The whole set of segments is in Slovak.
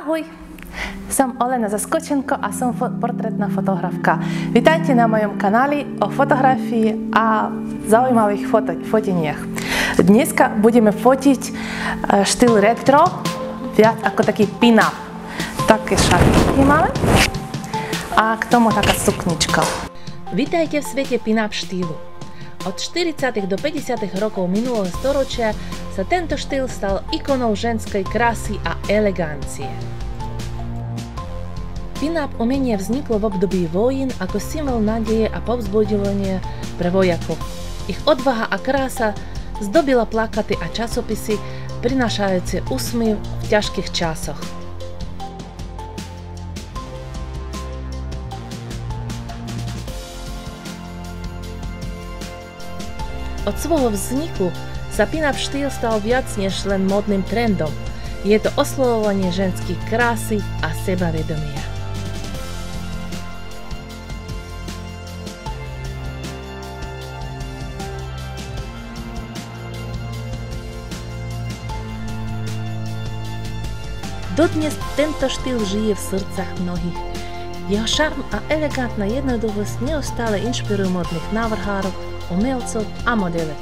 Ahoj, som Olena Zaskočenko a som portrétna fotografka. Vítajte na mojom kanáli o fotografii a zaujímavých foteniach. Dneska budeme fotiť štýl retro, viac ako taký pin-up. Také šatky máme a k tomu taká suknička. Vítajte v svete pin-up štýlu. Od 40. do 50. rokov minulého storočia sa tento štýl stal ikonou ženskej krásy a elegancie. Pin-up umenie vzniklo v období vojín ako symbol nádeje a povzbudenia pre vojakov. Ich odvaha a krása zdobila plakaty a časopisy, prinášajúce úsmev v ťažkých časoch. Od svojho vzniku sa pin-up štýl stal viac než len módnym trendom. Je to oslovovanie ženských krásy a sebavedomia. Dodnes tento štýl žije v srdcach mnohých. Jeho šarm a elegantná jednoduchosť neustále inšpirujú modných návrhárov, umelcov a modelek.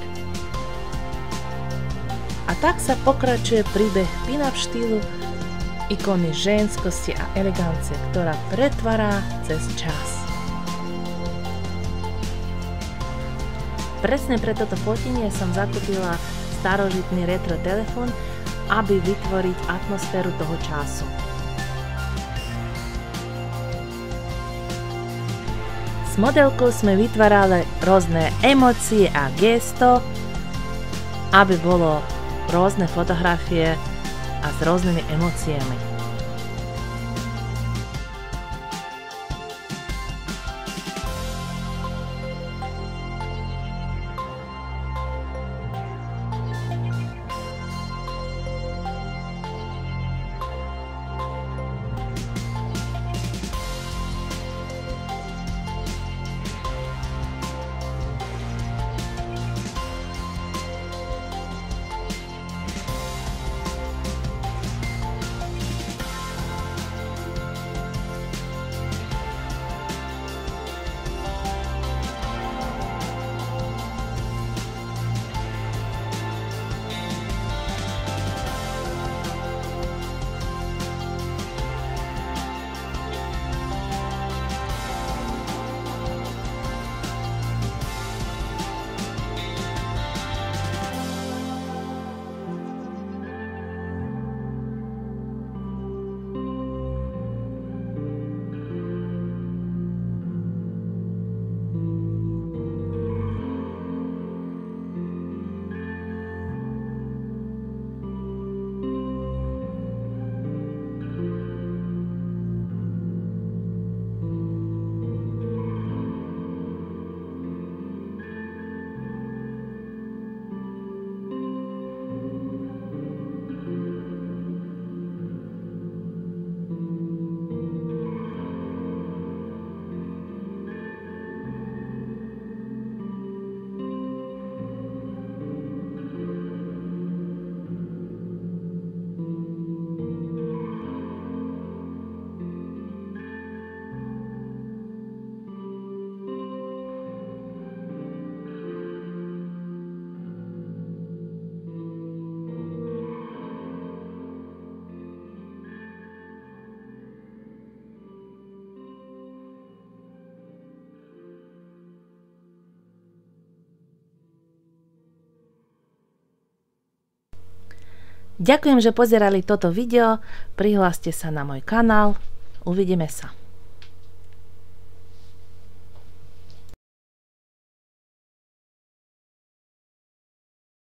A tak sa pokračuje príbeh pin-up štýlu, ikony ženskosti a elegancie, ktorá pretvará cez čas. Presne pre toto fotenie som zakúpila starožitný retro telefón, aby vytvoriť atmosféru toho času. S modelkou sme vytvárali rôzne emócie a gesto, aby bolo rôzne fotografie a s rôznymi emóciami. Ďakujem, že pozerali toto video, prihláste sa na môj kanál, uvidíme sa.